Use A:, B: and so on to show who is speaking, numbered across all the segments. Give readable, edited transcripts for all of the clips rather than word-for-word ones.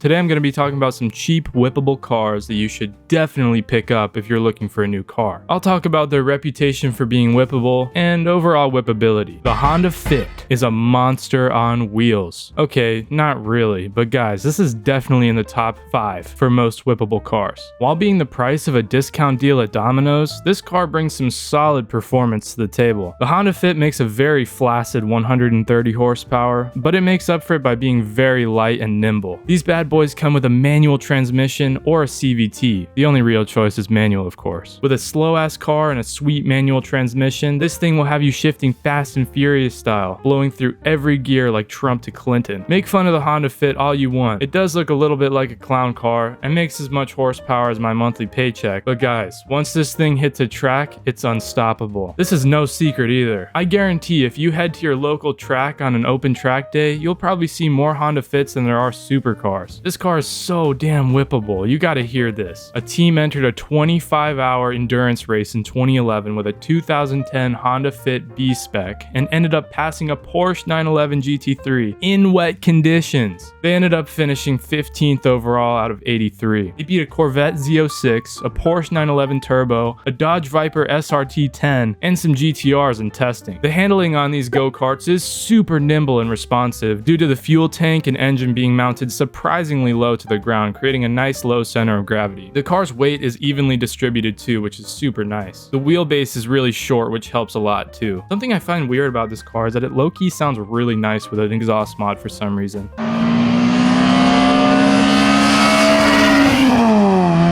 A: Today I'm going to be talking about some cheap whippable cars that you should definitely pick up if you're looking for a new car. I'll talk about their reputation for being whippable and overall whippability. The Honda Fit is a monster on wheels. Okay, not really, but guys, this is definitely in the top 5 for most whippable cars. While being the price of a discount deal at Domino's, this car brings some solid performance to the table. The Honda Fit makes a very flaccid 130 horsepower, but it makes up for it by being very light and nimble. These bad boys come with a manual transmission or a CVT. The only real choice is manual, of course. With a slow-ass car and a sweet manual transmission, this thing will have you shifting fast and furious style, blowing through every gear like Trump to Clinton. Make fun of the Honda Fit all you want. It does look a little bit like a clown car and makes as much horsepower as my monthly paycheck. But guys, once this thing hits a track, it's unstoppable. This is no secret either. I guarantee if you head to your local track on an open track day, you'll probably see more Honda Fits than there are supercars. This car is so damn whippable. You gotta hear this. A team entered a 25-hour endurance race in 2011 with a 2010 Honda Fit B-Spec and ended up passing a Porsche 911 GT3 in wet conditions. They ended up finishing 15th overall out of 83. They beat a Corvette Z06, a Porsche 911 Turbo, a Dodge Viper SRT10, and some GTRs in testing. The handling on these go-karts is super nimble and responsive due to the fuel tank and engine being mounted surprisingly low to the ground, creating a nice low center of gravity. The car's weight is evenly distributed too, which is super nice. The wheelbase is really short, which helps a lot too. Something I find weird about this car is that it low-key sounds really nice with an exhaust mod for some reason.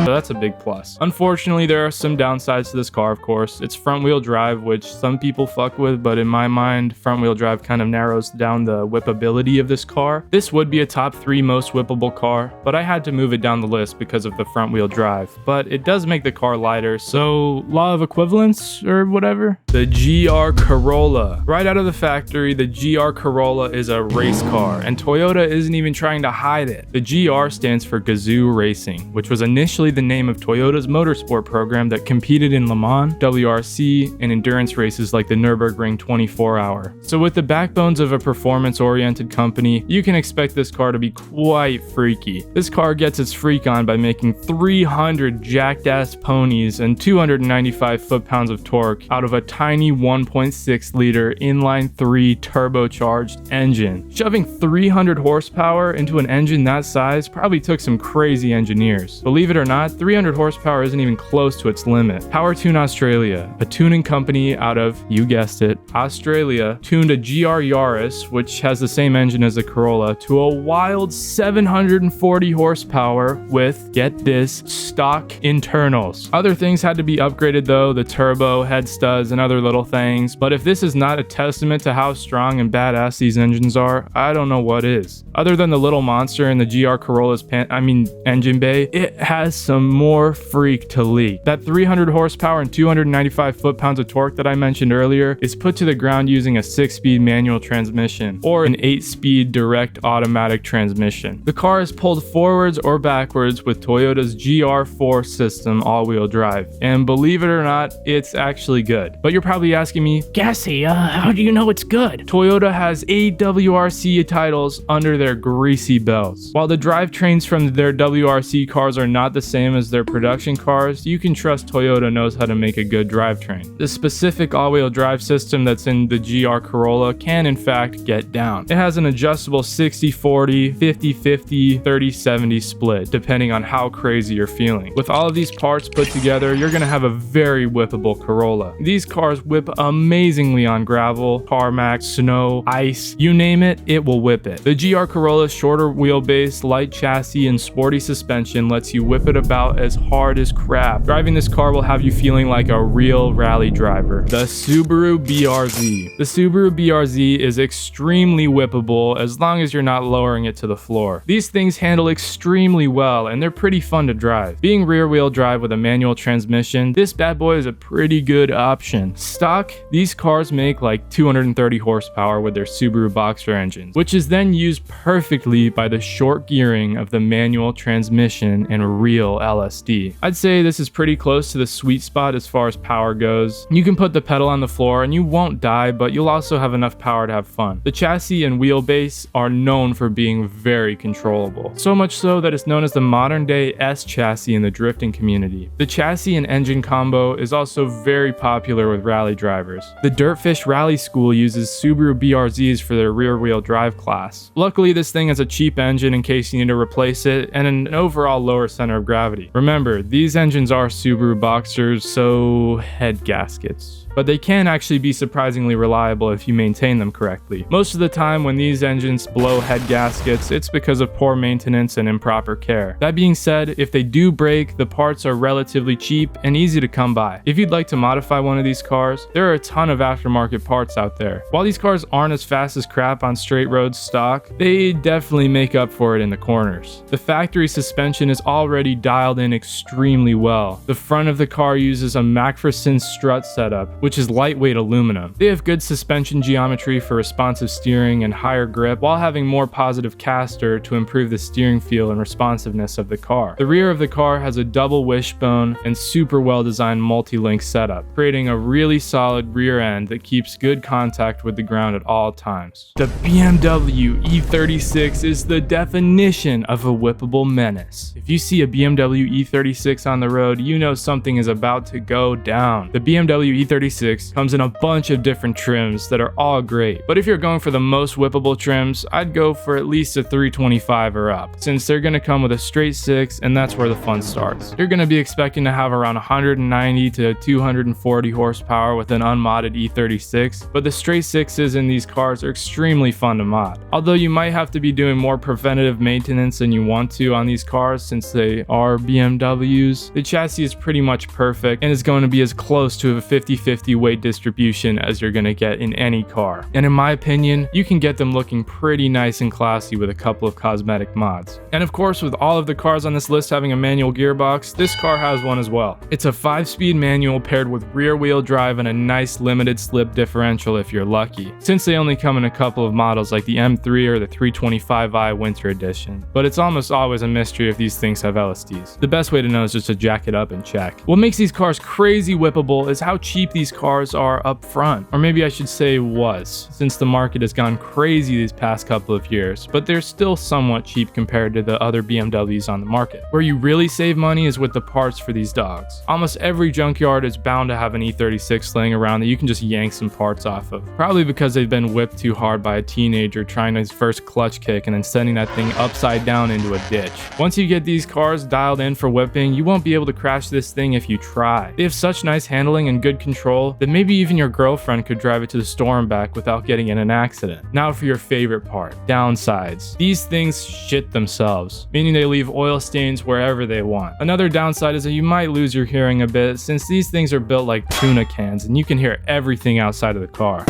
A: So that's a big plus. Unfortunately, there are some downsides to this car, of course. It's front wheel drive, which some people fuck with, but in my mind, front wheel drive kind of narrows down the whippability of this car. This would be a top 3 most whippable car, but I had to move it down the list because of the front wheel drive. But it does make the car lighter, so law of equivalence or whatever. The GR Corolla. Right out of the factory, the GR Corolla is a race car, and Toyota isn't even trying to hide it. The GR stands for Gazoo Racing, which was initially the name of Toyota's motorsport program that competed in Le Mans, WRC, and endurance races like the Nürburgring 24-hour. So with the backbones of a performance-oriented company, you can expect this car to be quite freaky. This car gets its freak on by making 300 jacked-ass ponies and 295 foot-pounds of torque out of a tiny 1.6-liter inline-3 turbocharged engine. Shoving 300 horsepower into an engine that size probably took some crazy engineers. Believe it or not, 300 horsepower isn't even close to its limit. PowerTune Australia, a tuning company out of, you guessed it, Australia, tuned a GR Yaris, which has the same engine as the Corolla, to a wild 740 horsepower with, get this, stock internals. Other things had to be upgraded though, the turbo, head studs, and other little things, but if this is not a testament to how strong and badass these engines are, I don't know what is. Other than the little monster in the GR Corolla's engine bay, it has some more freak to leak. That 300 horsepower and 295 foot-pounds of torque that I mentioned earlier is put to the ground using a 6-speed manual transmission or an 8-speed direct automatic transmission. The car is pulled forwards or backwards with Toyota's GR4 system all-wheel drive, and believe it or not, it's actually good. But you're probably asking me, Gassy, how do you know it's good? Toyota has 8 WRC titles under their greasy belts. While the drivetrains from their WRC cars are not the same as their production cars, you can trust Toyota knows how to make a good drivetrain. The specific all-wheel drive system that's in the GR Corolla can in fact get down. It has an adjustable 60-40, 50-50, 30-70 split, depending on how crazy you're feeling. With all of these parts put together, you're gonna have a very whippable Corolla. These cars whip amazingly on gravel, tarmac, snow, ice, you name it, it will whip it. The GR Corolla's shorter wheelbase, light chassis, and sporty suspension lets you whip it about as hard as crap. Driving this car will have you feeling like a real rally driver. The Subaru BRZ. The Subaru BRZ is extremely whippable as long as you're not lowering it to the floor. These things handle extremely well and they're pretty fun to drive. Being rear-wheel drive with a manual transmission, this bad boy is a pretty good option. Stock, these cars make like 230 horsepower with their Subaru Boxer engines, which is then used perfectly by the short gearing of the manual transmission and real LS LSD. I'd say this is pretty close to the sweet spot as far as power goes. You can put the pedal on the floor and you won't die, but you'll also have enough power to have fun. The chassis and wheelbase are known for being very controllable, so much so that it's known as the modern day S chassis in the drifting community. The chassis and engine combo is also very popular with rally drivers. The Dirtfish Rally School uses Subaru BRZs for their rear wheel drive class. Luckily, this thing has a cheap engine in case you need to replace it and an overall lower center of gravity. Remember, these engines are Subaru Boxers, so head gaskets. But they can actually be surprisingly reliable if you maintain them correctly. Most of the time when these engines blow head gaskets, it's because of poor maintenance and improper care. That being said, if they do break, the parts are relatively cheap and easy to come by. If you'd like to modify one of these cars, there are a ton of aftermarket parts out there. While these cars aren't as fast as crap on straight roads stock, they definitely make up for it in the corners. The factory suspension is already dialed in extremely well. The front of the car uses a McPherson strut setup, which is lightweight aluminum. They have good suspension geometry for responsive steering and higher grip, while having more positive caster to improve the steering feel and responsiveness of the car. The rear of the car has a double wishbone and super well designed multi-link setup, creating a really solid rear end that keeps good contact with the ground at all times. The BMW E36 is the definition of a whippable menace. If you see a BMW E36 on the road, you know something is about to go down. The BMW E36 comes in a bunch of different trims that are all great, but if you're going for the most whippable trims, I'd go for at least a 325 or up, since they're going to come with a straight 6 and that's where the fun starts. You're going to be expecting to have around 190 to 240 horsepower with an unmodded E36, but the straight 6s in these cars are extremely fun to mod. Although you might have to be doing more preventative maintenance than you want to on these cars since they are BMWs, the chassis is pretty much perfect and is going to be as close to a 50-50 weight distribution as you're gonna get in any car. And in my opinion, you can get them looking pretty nice and classy with a couple of cosmetic mods. And of course, with all of the cars on this list having a manual gearbox, this car has one as well. It's a 5-speed manual paired with rear wheel drive and a nice limited slip differential if you're lucky, since they only come in a couple of models like the M3 or the 325i Winter Edition. But it's almost always a mystery if these things have LSDs. The best way to know is just to jack it up and check. What makes these cars crazy whippable is how cheap these cars are up front, or maybe I should say was, since the market has gone crazy these past couple of years, but they're still somewhat cheap compared to the other BMWs on the market. Where you really save money is with the parts for these dogs. Almost every junkyard is bound to have an E36 laying around that you can just yank some parts off of, probably because they've been whipped too hard by a teenager trying his first clutch kick and then sending that thing upside down into a ditch. Once you get these cars dialed in for whipping, you won't be able to crash this thing if you try. They have such nice handling and good control that maybe even your girlfriend could drive it to the store and back without getting in an accident. Now for your favorite part, downsides. These things shit themselves, meaning they leave oil stains wherever they want. Another downside is that you might lose your hearing a bit since these things are built like tuna cans and you can hear everything outside of the car.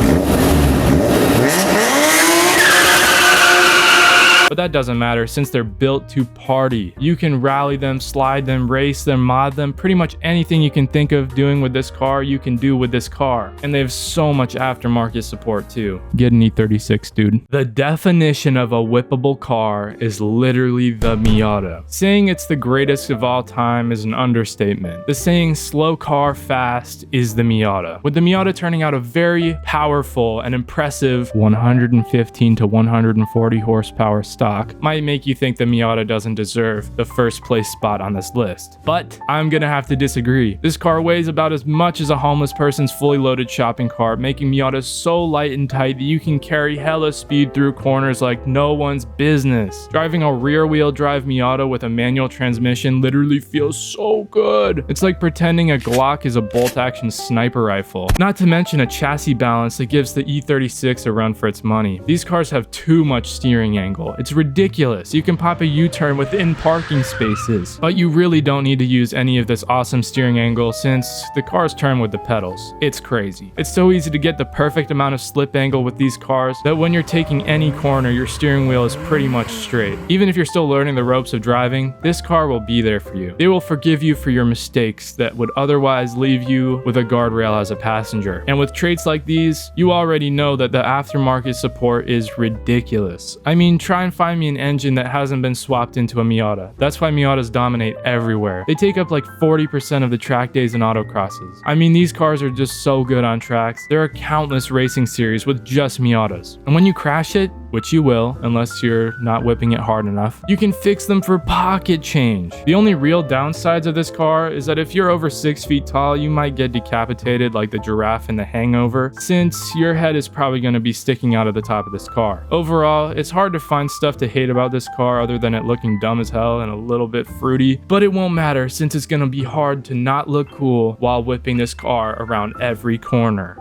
A: But that doesn't matter since they're built to party. You can rally them, slide them, race them, mod them. Pretty much anything you can think of doing with this car, you can do with this car. And they have so much aftermarket support too. Get an E36, dude. The definition of a whippable car is literally the Miata. Saying it's the greatest of all time is an understatement. The saying slow car fast is the Miata. With the Miata turning out a very powerful and impressive 115 to 140 horsepower stock might make you think the Miata doesn't deserve the first place spot on this list. But I'm gonna have to disagree. This car weighs about as much as a homeless person's fully loaded shopping cart, making Miata so light and tight that you can carry hella speed through corners like no one's business. Driving a rear wheel drive Miata with a manual transmission literally feels so good. It's like pretending a Glock is a bolt action sniper rifle. Not to mention a chassis balance that gives the E36 a run for its money. These cars have too much steering angle. It's ridiculous. You can pop a U-turn within parking spaces, but you really don't need to use any of this awesome steering angle since the cars turn with the pedals. It's crazy. It's so easy to get the perfect amount of slip angle with these cars that when you're taking any corner, your steering wheel is pretty much straight. Even if you're still learning the ropes of driving, this car will be there for you. They will forgive you for your mistakes that would otherwise leave you with a guardrail as a passenger. And with traits like these, you already know that the aftermarket support is ridiculous. I mean, try and find me an engine that hasn't been swapped into a Miata. That's why Miatas dominate everywhere. They take up like 40% of the track days in autocrosses. I mean, these cars are just so good on tracks. There are countless racing series with just Miatas. And when you crash it, which you will, unless you're not whipping it hard enough, you can fix them for pocket change. The only real downsides of this car is that if you're over 6 feet tall, you might get decapitated like the giraffe in The Hangover, since your head is probably going to be sticking out of the top of this car. Overall, it's hard to find stuff to hate about this car other than it looking dumb as hell and a little bit fruity, but it won't matter since it's going to be hard to not look cool while whipping this car around every corner.